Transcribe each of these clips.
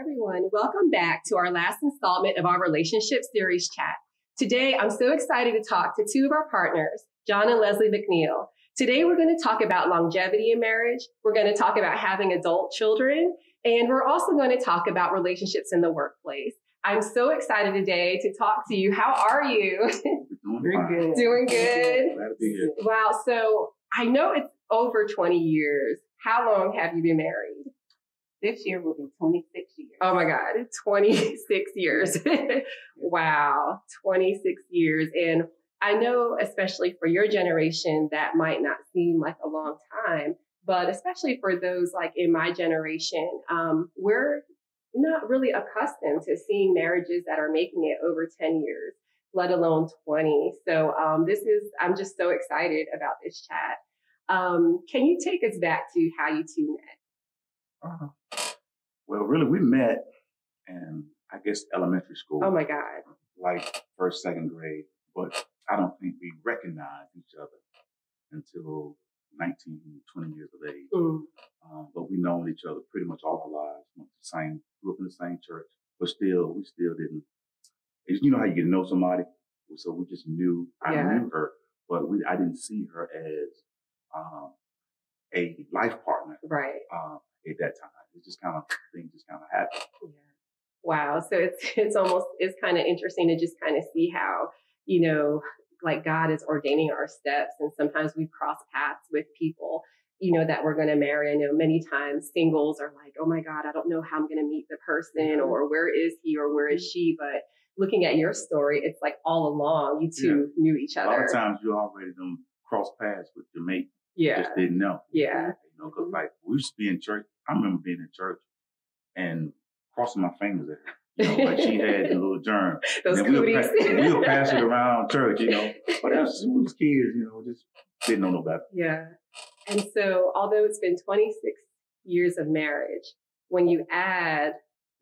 everyone. Welcome back to our last installment of our relationship series chat. Today, I'm so excited to talk to two of our partners, John and Leslie McNeil. Today, we're going to talk about longevity in marriage. We're going to talk about having adult children, and we're also going to talk about relationships in the workplace. I'm so excited today to talk to you. How are you? Doing good. Doing good? Glad to be here. Wow. So I know it's over 20 years. How long have you been married? This year will be 26 years. Oh my God, 26 years. Wow, 26 years. And I know, especially for your generation, that might not seem like a long time, but especially for those like in my generation, we're not really accustomed to seeing marriages that are making it over 10 years, let alone 20. So I'm just so excited about this chat. Can you take us back to how you two met? Well, really, we met in, I guess, elementary school. Oh my God. Like first, second grade. But I don't think we recognized each other until 19, 20 years of age. But we known each other pretty much all our lives. Grew up in the same church. But still, we still didn't. You know how you get to know somebody? So we just knew, I knew her, but I didn't see her as a life partner. Right. At that time. It just kind of, things just kind of happened. Yeah. Wow. So it's kind of interesting to just kind of see how, like God is ordaining our steps. And sometimes we cross paths with people, that we're going to marry. I know many times singles are like, oh my God, I don't know how I'm going to meet the person or where is he or where is she? But looking at your story, it's like all along you two knew each other. A lot of times you already done cross paths with your mate. Yeah. You just didn't know. Yeah. Because like we used to be in church. I remember being in church and crossing my fingers at her. Like she had the little germ. Those cooties. We'll pass it around church, But us was kids, just didn't know no better. Yeah. And so although it's been 26 years of marriage, when you add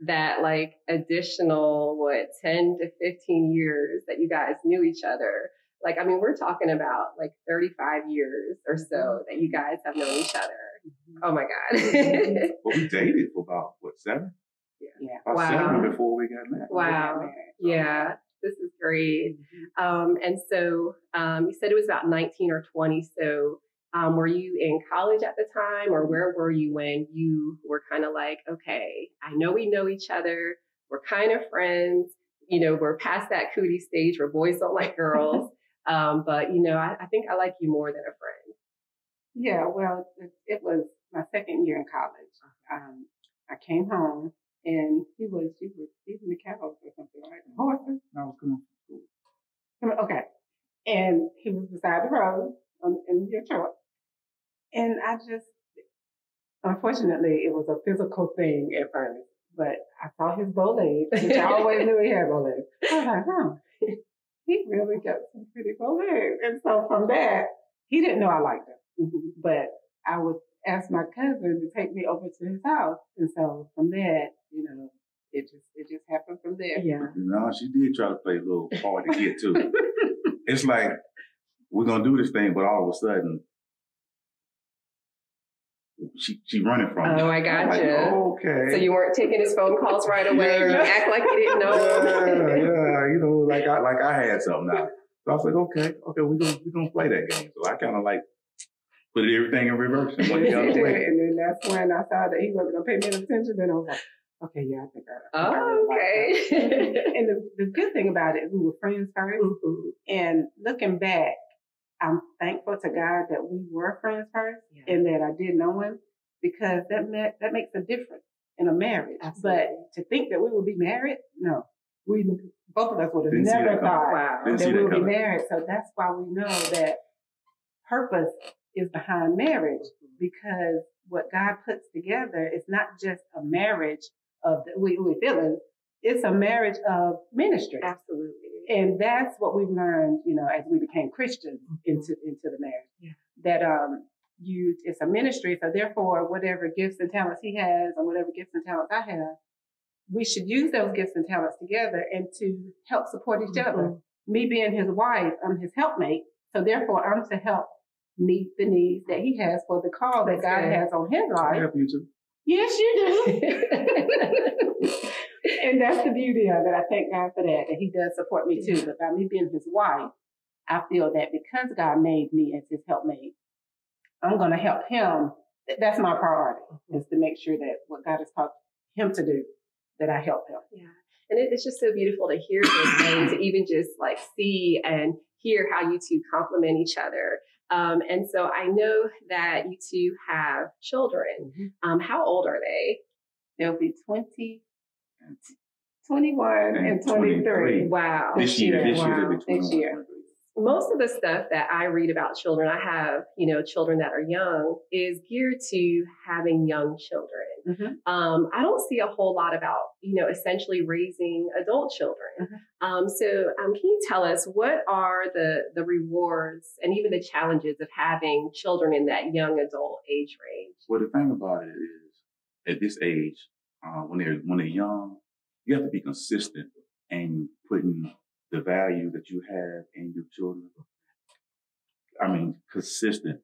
that like additional, 10 to 15 years that you guys knew each other, we're talking about like 35 years or so that you guys have known each other. Oh my God. Well, we dated for about, 7? Yeah. About 7 before we got married. Wow. Yeah. This is great. And so you said it was about 19 or 20. So were you in college at the time, or where were you when you were kind of like, okay, I know we know each other. We're kind of friends. We're past that cootie stage where boys don't like girls. But I think I like you more than a friend. Yeah, well, it was my second year in college. I came home and he was in the cows or something, right? Horses? I was coming from school. Okay. And he was beside the road in your truck. And unfortunately, it was a physical thing at first. But I saw his bow legs, which I always knew he had bow legs. I was like, he really got some pretty bow legs. And so from that, he didn't know I liked him. But I would ask my cousin to take me over to his house. And so from that, it just happened from there. Yeah. No, she did try to play a little hard to get to. It's like, we're going to do this thing, but all of a sudden, she running from me. Oh, I got like, you. Okay. So you weren't taking his phone calls right away. You act like you didn't know. Yeah. Like I had something now. So I was like, okay, we're gonna play that game. So I kind of like put everything in reverse and went the other way. And then that's when I saw that he wasn't gonna pay me any attention. Then I was like, okay, yeah, I think I okay. Like that. And the good thing about it, we were friends first. And looking back, I'm thankful to God that we were friends first and that I did know him, because that makes a difference in a marriage. Absolutely. But to think that we would be married, no. Both of us would have never thought that we would be married. So that's why we know that purpose is behind marriage, because what God puts together is not just a marriage of we feeling, it's a marriage of ministry. Absolutely. And that's what we've learned, as we became Christians into the marriage. Yeah. That it's a ministry, so therefore whatever gifts and talents he has and whatever gifts and talents I have, we should use those gifts and talents together and to help support each other. Me being his wife, I'm his helpmate, so therefore I'm to help meet the needs that he has for the call that God has on his life. I help you too. Yes, you do. And that's the beauty of it. I thank God for that. And he does support me too. But by me being his wife, I feel that because God made me as his helpmate, I'm going to help him. That's my priority, is to make sure that what God has taught him to do, that I help him. Yeah. And it's just so beautiful to hear this and to even just like see and hear how you two complement each other. And so I know that you two have children. How old are they? They'll be 21 and 23. Wow. This year they'll be 21. This year. Most of the stuff that I read about children, I have, children that are young, is geared to having young children. I don't see a whole lot about, essentially raising adult children. So can you tell us what are the rewards and even the challenges of having children in that young adult age range? Well, the thing about it is, at this age, when they're young, you have to be consistent and putting the value that you have in your children. I mean, consistent,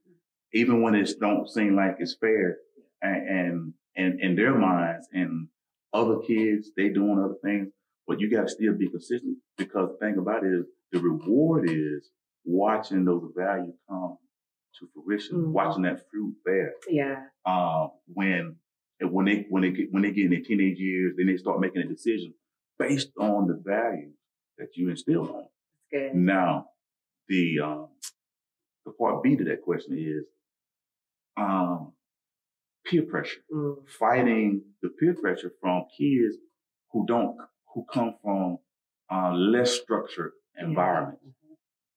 even when it don't seem like it's fair, and in their minds, and other kids, they doing other things, but you got to still be consistent, because the thing about it is the reward is watching those values come to fruition, watching that fruit bear. Yeah. When they get in their teenage years, then they start making a decision based on the values that you instilled on. That's good. Now, the part B to that question is peer pressure. Fighting the peer pressure from kids who come from less structured environments.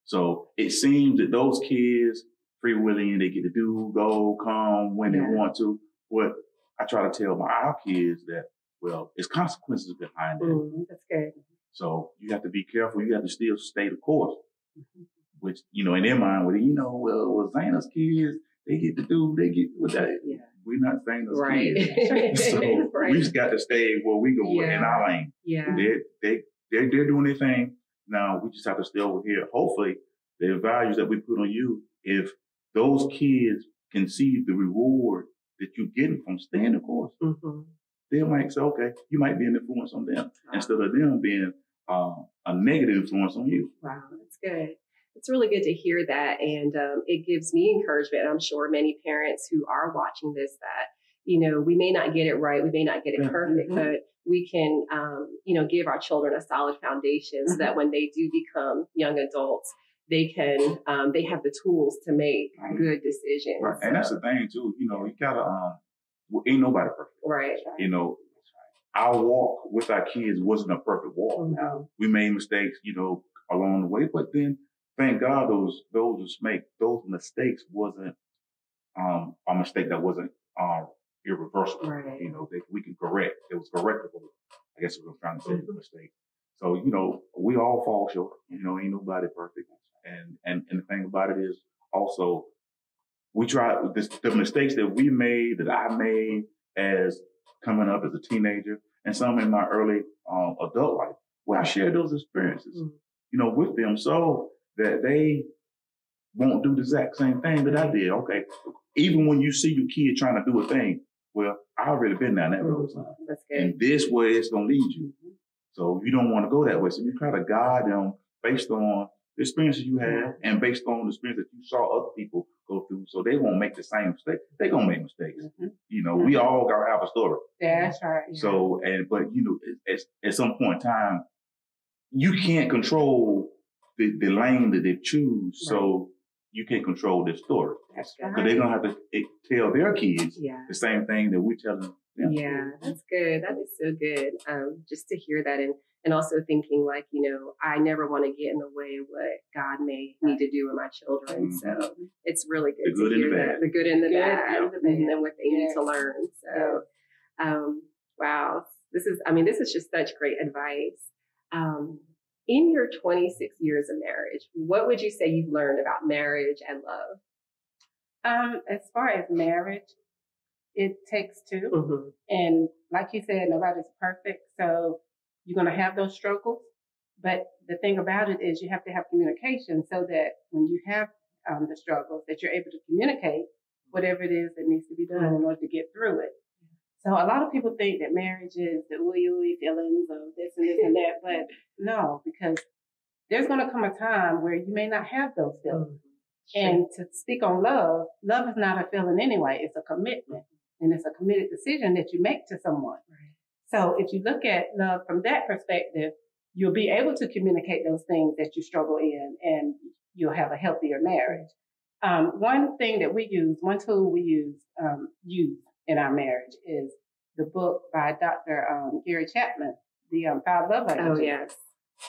So it seems that those kids, free willing, they get to do, go, come when they want to. But I try to tell our kids that, well, there's consequences behind it. That's good. So you have to be careful. You have to still stay the course, which, in their mind, well, Zana's kids, they get with that. Yeah. We're not Zana's kids. So we just got to stay where we go in our lane. Yeah. They're doing their thing. Now we just have to stay over here. Hopefully the values that we put on you, if those kids can see the reward that you're getting from staying the course, they might say, okay, you might be an influence on them instead of them being a negative influence on you. Wow, that's good. It's really good to hear that. And it gives me encouragement. I'm sure many parents who are watching this that, we may not get it right. We may not get it perfect, but we can, give our children a solid foundation so that when they do become young adults, they can, they have the tools to make good decisions. Right. And that's the thing too, you gotta, ain't nobody perfect. Right. Our walk with our kids wasn't a perfect walk. We made mistakes, along the way, but then thank God those mistakes wasn't a mistake that wasn't irreversible. Right. We can correct. It was correctable. I guess what I'm trying to say, mistake. So, we all fall short. Ain't nobody perfect. And the thing about it is also, we try the mistakes that we made, that I made as coming up as a teenager, and some in my early adult life, where I shared those experiences, with them, so that they won't do the exact same thing that I did. Okay, even when you see your kid trying to do a thing, well, I already been down that road, That's good. and this way it's gonna lead you. So you don't want to go that way. So you try to guide them based on the experiences you have and based on the experience that you saw other people go through, so they won't make the same mistake. They're gonna make mistakes. We all gotta have a story. That's right. Yeah. So, but at some point in time, you can't control the lane that they choose. Right. So you can't control their story. That's right. But they're gonna have to tell their kids the same thing that we're telling them. Yeah, that's good. That is so good. Just to hear that and also thinking like, I never want to get in the way of what God may need to do with my children. So it's really good to hear that. The good and the bad, and then what they need to learn. So, wow, this is just such great advice. In your 26 years of marriage, what would you say you've learned about marriage and love? As far as marriage, it takes two. And like you said, nobody's perfect. So you're going to have those struggles. But the thing about it is you have to have communication so that when you have the struggles, that you're able to communicate whatever it is that needs to be done in order to get through it. So a lot of people think that marriage is the ooey feelings of this and this and that, but no, because there's going to come a time where you may not have those feelings. And to speak on love, love is not a feeling anyway. It's a commitment, and it's a committed decision that you make to someone. Right. So if you look at love from that perspective, you'll be able to communicate those things that you struggle in, and you'll have a healthier marriage. One thing that we use, one tool we use in our marriage is the book by Dr. Gary Chapman, the 5 Love Languages. Oh, yes.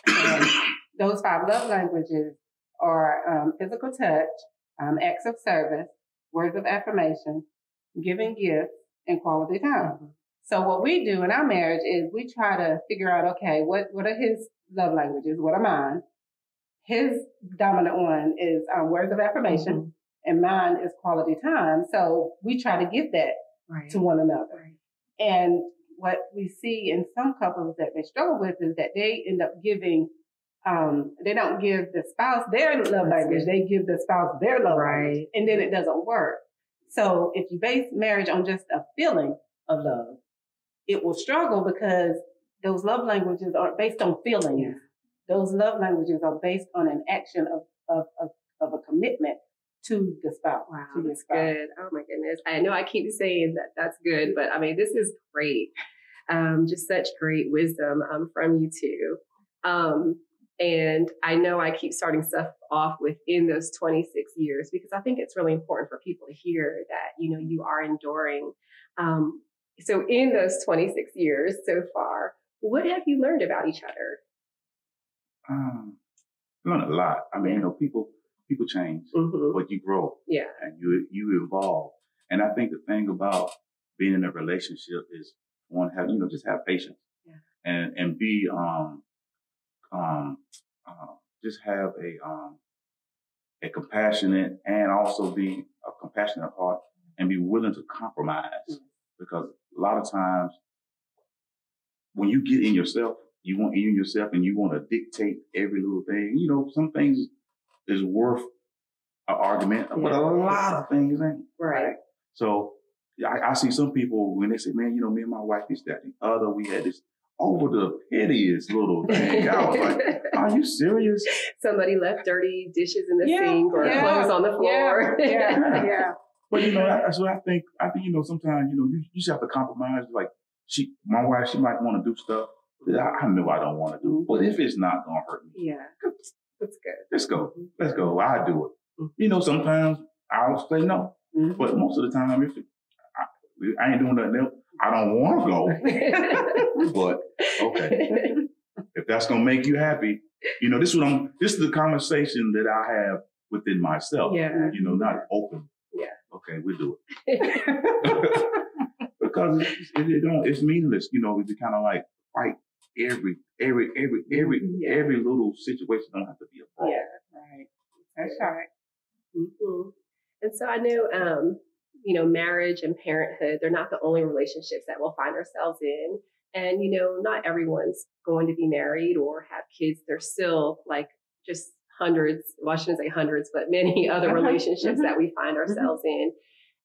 And those 5 love languages are physical touch, acts of service, words of affirmation, giving gifts, and quality time. Mm-hmm. So what we do in our marriage is we try to figure out, okay, what are his love languages? What are mine? His dominant one is words of affirmation, mm-hmm. and mine is quality time. So we try to give that to one another. Right. And what we see in some couples that they struggle with is that they end up giving, they don't give the spouse their love language, they give the spouse their love language, and then it doesn't work. So if you base marriage on just a feeling of love, it will struggle because those love languages aren't based on feelings. Yeah. Those love languages are based on an action of a commitment to the spouse. Wow, that's good. Oh my goodness. I know I keep saying that that's good, but I mean, this is great. Just such great wisdom from you two. And I know I keep starting stuff off within those 26 years because I think it's really important for people to hear that, you know, you are enduring. So in those 26 years so far, what have you learned about each other? Learned a lot. I mean, you know, people change, mm-hmm. but you grow, and you evolve. And I think the thing about being in a relationship is one, just have patience, and be just have a compassionate and also be a compassionate heart and be willing to compromise, mm-hmm. because a lot of times when you get in yourself, you want and you want to dictate every little thing. You know, some things is worth an argument, but a lot of things ain't. Right. So I see some people when they say, man, you know, me and my wife, this, that, and the other, we had this over the pettiest little thing. I was like, are you serious? Somebody left dirty dishes in the sink or clothes on the floor. Yeah. But, you know, that's what I think, you know, sometimes, you know, you just have to compromise. Like my wife, she might want to do stuff that I know I don't want to do. But if it's not going to hurt me. Yeah. That's good. Let's go. Let's go. I do it. Mm-hmm. You know, sometimes I'll say no. Mm-hmm. But most of the time, if I ain't doing nothing else, I don't want to go. But, okay. If that's going to make you happy, you know, this is the conversation that I have within myself. Yeah. You know, not open. Yeah. Okay, we'll do it. Because it's meaningless, you know, it's kind of like fight every little situation don't have to be a problem. Yeah, right. That's right. Mm-hmm. And so I know, you know, marriage and parenthood, they're not the only relationships that we'll find ourselves in. And, you know, not everyone's going to be married or have kids. There's still like just hundreds, well, I shouldn't say hundreds, but many other relationships that we find ourselves in.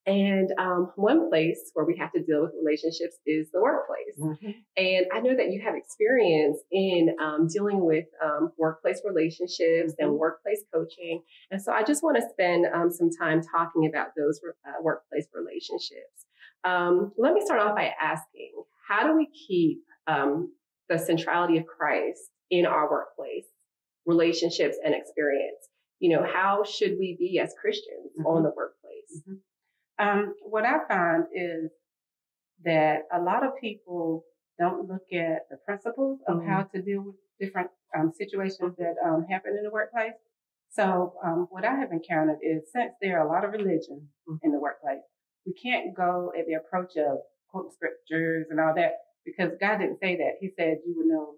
And one place where we have to deal with relationships is the workplace. Mm-hmm. And I know that you have experience in dealing with workplace relationships and workplace coaching. And so I just want to spend some time talking about those workplace relationships. Let me start off by asking, how do we keep the centrality of Christ in our workplace relationships and experience? You know, how should we be as Christians on the workplace? Mm-hmm. What I find is that a lot of people don't look at the principles of how to deal with different situations that happen in the workplace. So what I have encountered is since there are a lot of religion in the workplace, we can't go at the approach of quote scriptures and all that because God didn't say that. He said you would know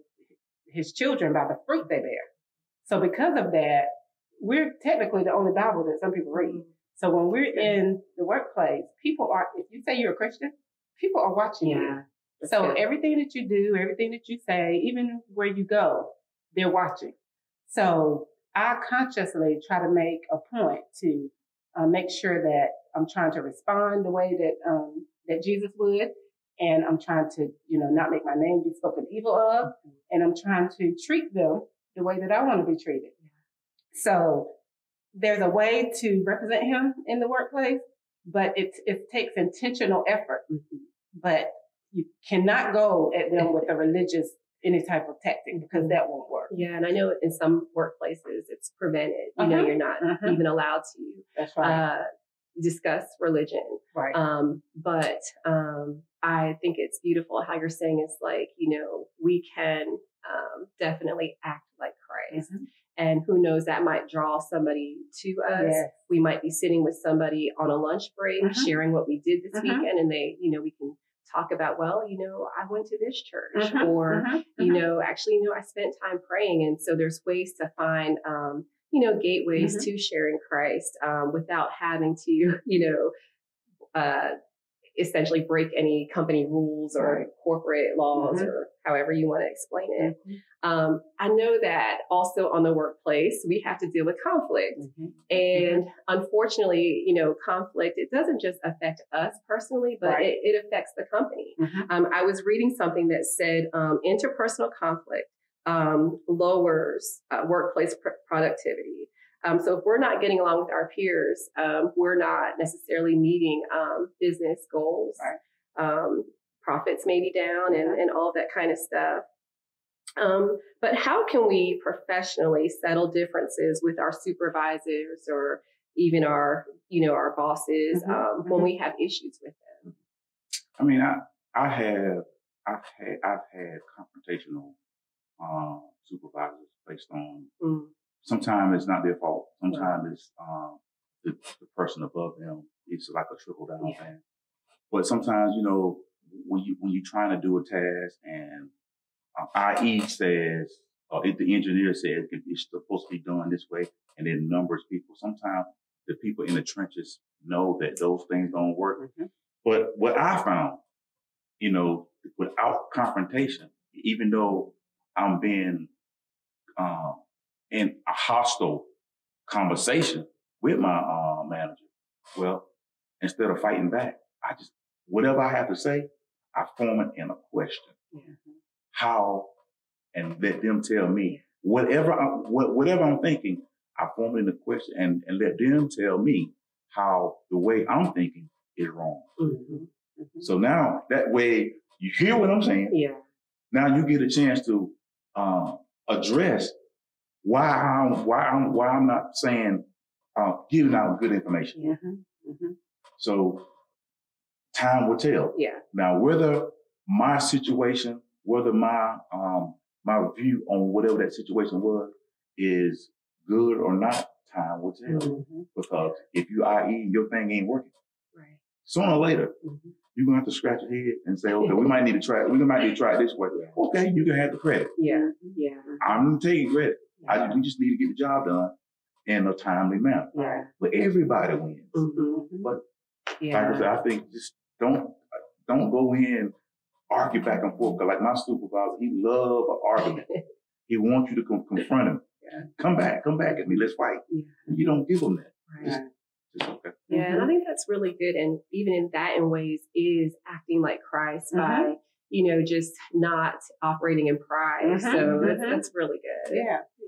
his children by the fruit they bear. So because of that, we're technically the only Bible that some people read. So when we're in the workplace, people are, if you say you're a Christian, people are watching you. So everything that you do, everything that you say, even where you go, they're watching. So I consciously try to make a point to make sure that I'm trying to respond the way that that Jesus would. and I'm trying to, not make my name be spoken evil of, and I'm trying to treat them the way that I want to be treated. So there's a way to represent him in the workplace, but it takes intentional effort. But you cannot go at them with a religious, any type of tactic, because that won't work. Yeah, and I know in some workplaces it's prevented. You're not even allowed to That's right. Discuss religion. Right. But I think it's beautiful how you're saying it's like, we can definitely act like Christ. And who knows, that might draw somebody to us. Yes. We might be sitting with somebody on a lunch break, sharing what we did this weekend, and they, we can talk about, well, I went to this church, or, actually, I spent time praying. And so there's ways to find, gateways to sharing Christ without having to, essentially break any company rules or corporate laws or however you want to explain it. I know that also on the workplace, we have to deal with conflict. And unfortunately, conflict, it doesn't just affect us personally, but it affects the company. I was reading something that said interpersonal conflict lowers workplace productivity. So if we're not getting along with our peers, we're not necessarily meeting business goals. Profits may be down and all that kind of stuff. But how can we professionally settle differences with our supervisors or even our bosses when we have issues with them? I mean, I've had confrontational supervisors based on. Sometimes it's not their fault. Sometimes it's the person above them. It's like a trickle down thing. But sometimes, when you're trying to do a task and IE says, or if the engineer says it's supposed to be done this way, and then numbers people, sometimes the people in the trenches know that those things don't work. But what I found, without confrontation, even though I'm being in a hostile conversation with my manager, well, instead of fighting back, whatever I have to say, I form it in a question. How, and let them tell me whatever I'm thinking, I form it in a question and let them tell me how the way I'm thinking is wrong. So now that way you hear what I'm saying. Now you get a chance to address why I'm not saying giving out good information. So time will tell. Now whether my situation, whether my view on whatever that situation was is good or not, time will tell. Because if you IE, your thing ain't working. Sooner or later, you're gonna have to scratch your head and say, okay, we might need to try it this way. Okay, you can have the credit. I'm taking credit. We just need to get the job done in a timely manner. But everybody wins. But like I said, I think just don't go in, argue back and forth. Cause like my supervisor, he loves an argument. He wants you to confront him. Come back at me. Let's fight. You don't give him that. Just okay. And I think that's really good. And even in ways is acting like Christ by, just not operating in pride. So that's really good.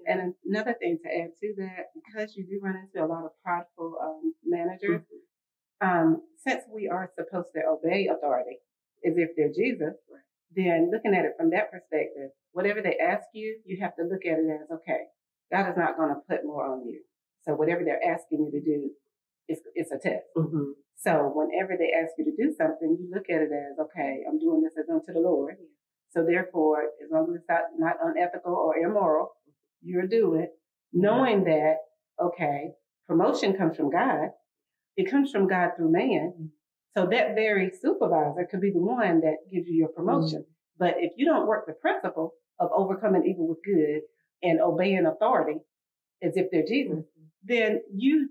And another thing to add to that, because you do run into a lot of prideful managers, since we are supposed to obey authority as if they're Jesus, then looking at it from that perspective, whatever they ask you, you have to look at it as, okay, God is not going to put more on you. So whatever they're asking you to do, it's a test. So whenever they ask you to do something, you look at it as, okay, I'm doing this as unto the Lord. So therefore, as long as it's not unethical or immoral, you'll do it, knowing that, okay, promotion comes from God. It comes from God through man. So that very supervisor could be the one that gives you your promotion. But if you don't work the principle of overcoming evil with good and obeying authority as if they're Jesus, then you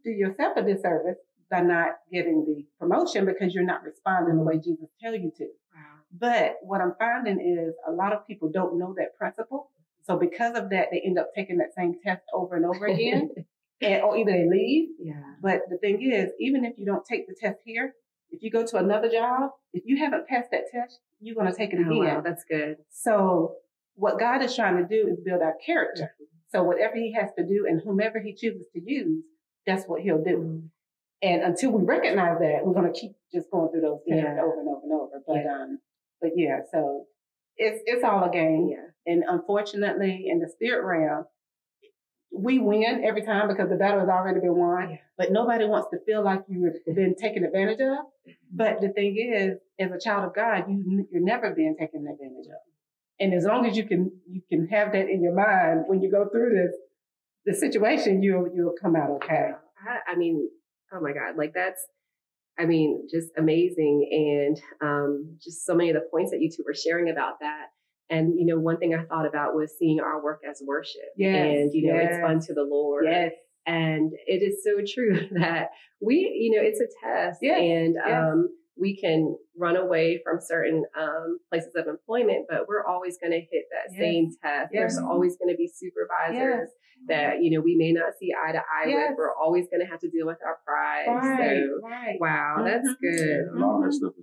do yourself a disservice by not getting the promotion because you're not responding the way Jesus tells you to. But what I'm finding is a lot of people don't know that principle. So because of that, they end up taking that same test over and over again. Or either they leave. But the thing is, even if you don't take the test here, if you go to another job, if you haven't passed that test, you're going to take it again. Oh, wow, that's good. So what God is trying to do is build our character. So whatever he has to do and whomever he chooses to use, that's what he'll do. And until we recognize that, we're going to keep just going through those tests over and over and over. But yeah, so it's all a game. Yeah. And unfortunately, in the spirit realm, we win every time because the battle has already been won. Yeah. But nobody wants to feel like you've been taken advantage of. But the thing is, as a child of God, you're never being taken advantage of. And as long as you can have that in your mind when you go through the situation, you'll come out okay. I mean, oh my God, like that's, I mean, just amazing. And just so many of the points that you two were sharing about that. And, you know, one thing I thought about was seeing our work as worship. Yes, and, you know, it's unto the Lord. Yes. And it is so true that it's a test. Yes. And we can run away from certain places of employment, but we're always going to hit that same test. Yes. There's always going to be supervisors that, you know, we may not see eye to eye with. We're always going to have to deal with our pride. Right. So, wow, that's good. A lot of that stuff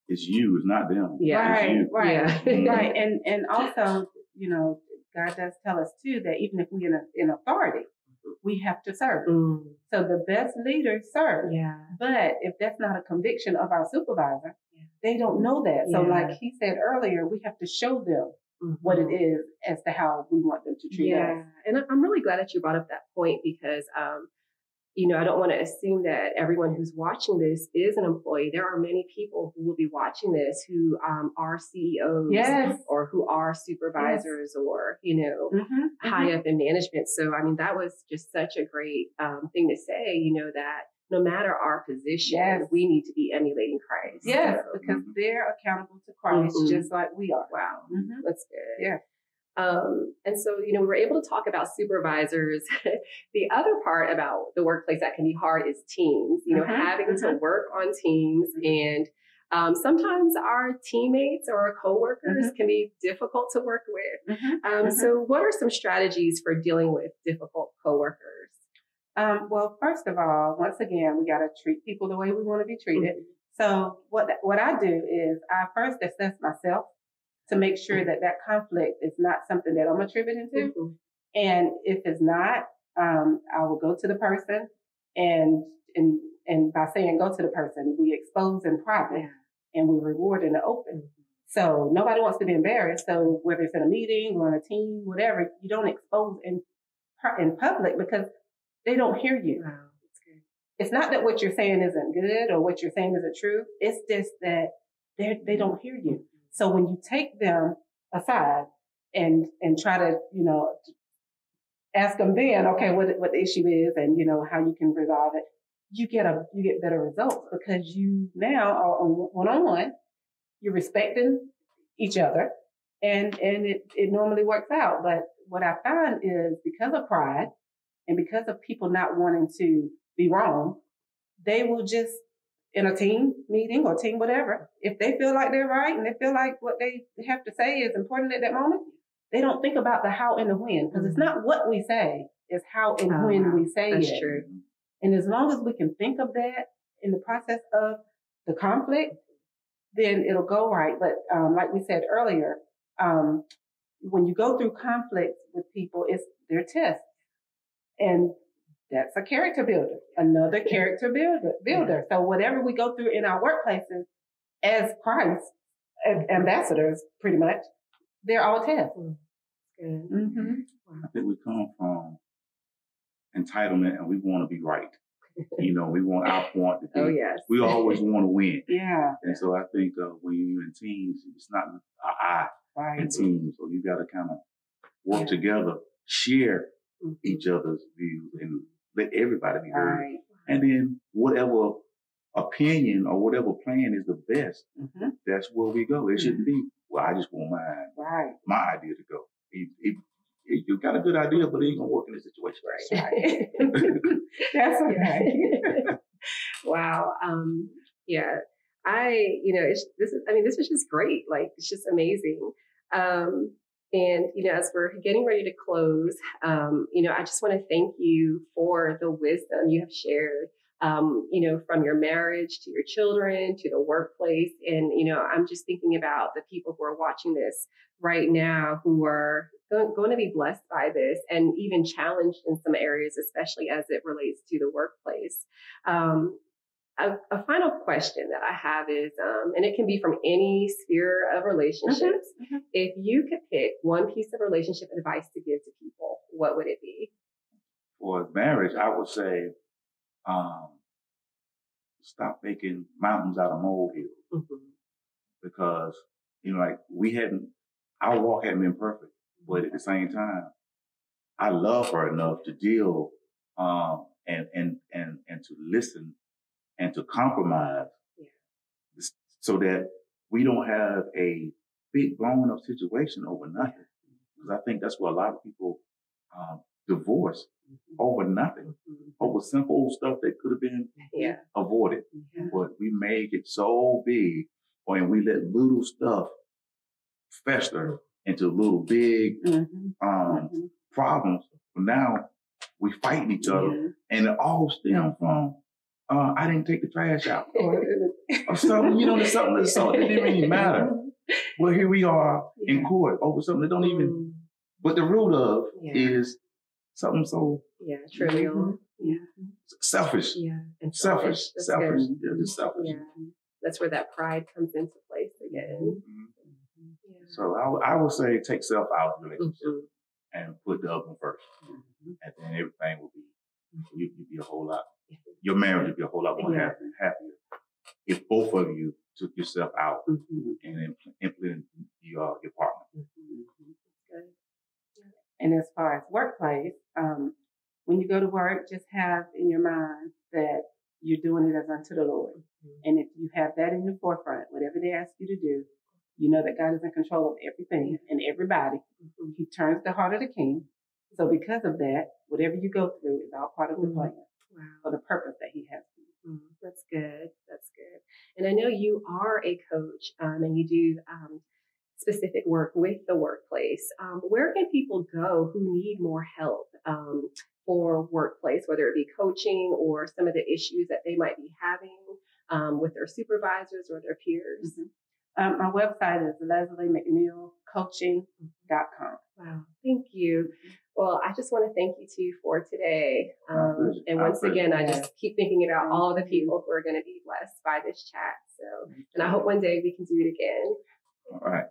is you, it's not them. Yeah. It's you. Right. Yeah. Right. And also, you know, God does tell us too that even if we're in authority, we have to serve. So the best leaders serve. Yeah. But if that's not a conviction of our supervisor, they don't know that. So like he said earlier, we have to show them what it is as to how we want them to treat us. And I'm really glad that you brought up that point because, you know, I don't want to assume that everyone who's watching this is an employee. There are many people who will be watching this who are CEOs or who are supervisors or, you know, high up in management. So, I mean, that was just such a great thing to say, you know, that no matter our position, we need to be emulating Christ. Yes, so, because they're accountable to Christ just like we are. Wow. That's good. Yeah. And so, you know, we were able to talk about supervisors. The other part about the workplace that can be hard is teams, you know, having to work on teams. And sometimes our teammates or our coworkers can be difficult to work with. So what are some strategies for dealing with difficult coworkers? Well, first of all, once again, we got to treat people the way we want to be treated. So what I do is I first assess myself to make sure that conflict is not something that I'm attributing to. And if it's not, I will go to the person and by saying go to the person, we expose in private and we reward in the open. So nobody wants to be embarrassed. So whether it's in a meeting or on a team, whatever, you don't expose in public because they don't hear you. Wow, that's good. It's not that what you're saying isn't good or what you're saying isn't true. It's just that they don't hear you. So when you take them aside and try to, you know, ask them then, okay, what the issue is and, you know, how you can resolve it, you get better results because you now are on one-on-one, you're respecting each other and it normally works out. But what I find is because of pride and because of people not wanting to be wrong, they will just in a team meeting or team whatever, if they feel like they're right and they feel like what they have to say is important at that moment, they don't think about the how and the when because it's not what we say, it's how and when we say it. That's true. And as long as we can think of that in the process of the conflict, then it'll go right. But like we said earlier, when you go through conflicts with people, it's their tests. And that's a character builder, another character builder. So whatever we go through in our workplaces as Christ ambassadors, pretty much, they're all tests. I think we come from entitlement and we want to be right. You know, we want our point to be. We always want to win. Yeah. And so I think when you're in teams, it's not in teams. So you got to kind of work together, share each other's views and let everybody be heard. Right. And then whatever opinion or whatever plan is the best, that's where we go. It shouldn't be, well, I just want my idea to go. You got a good idea, but it ain't going to work in this situation. Right. That's okay. Wow. This is just great. Like, it's just amazing. And, you know, as we're getting ready to close, you know, I just want to thank you for the wisdom you have shared from your marriage to your children to the workplace. And, I'm just thinking about the people who are watching this right now who are going to be blessed by this and even challenged in some areas, especially as it relates to the workplace. A final question that I have is, and it can be from any sphere of relationships. Mm-hmm. If you could pick one piece of relationship advice to give to people, what would it be? For marriage, I would say, stop making mountains out of molehills. Mm-hmm. Because, our walk hadn't been perfect, but at the same time, I love her enough to deal, and to listen and to compromise, so that we don't have a big blown up situation over nothing. Because I think that's where a lot of people divorce over nothing, over simple stuff that could have been avoided. Yeah. But we make it so big, and we let little stuff fester into little big problems. But now we fighting each other, and it all stems from I didn't take the trash out, or something. Something that didn't really matter. Well, here we are in court over something that don't even. But the root of is something so trivial, selfish, and selfish. Just selfish. Yeah, that's where that pride comes into place again. Mm-hmm. Yeah. So I would say take self out of the relationship and put the other one first, and then everything will be. You'd be a whole lot. Your marriage would be a whole lot more happier if both of you took yourself out and implemented your partner. Good. And as far as workplace, when you go to work, just have in your mind that you're doing it as unto the Lord. And if you have that in the forefront, whatever they ask you to do, you know that God is in control of everything and everybody. He turns the heart of the king. So because of that, whatever you go through is all part of the plan for the purpose that he has for you. That's good. That's good. And I know you are a coach and you do specific work with the workplace. Where can people go who need more help for workplace, whether it be coaching or some of the issues that they might be having with their supervisors or their peers? My website is LeslieMcNeilCoaching.com. Wow. Thank you. Well, I just want to thank you two for today. And once again, I just keep thinking about all the people who are going to be blessed by this chat. So, and I hope one day we can do it again. All right.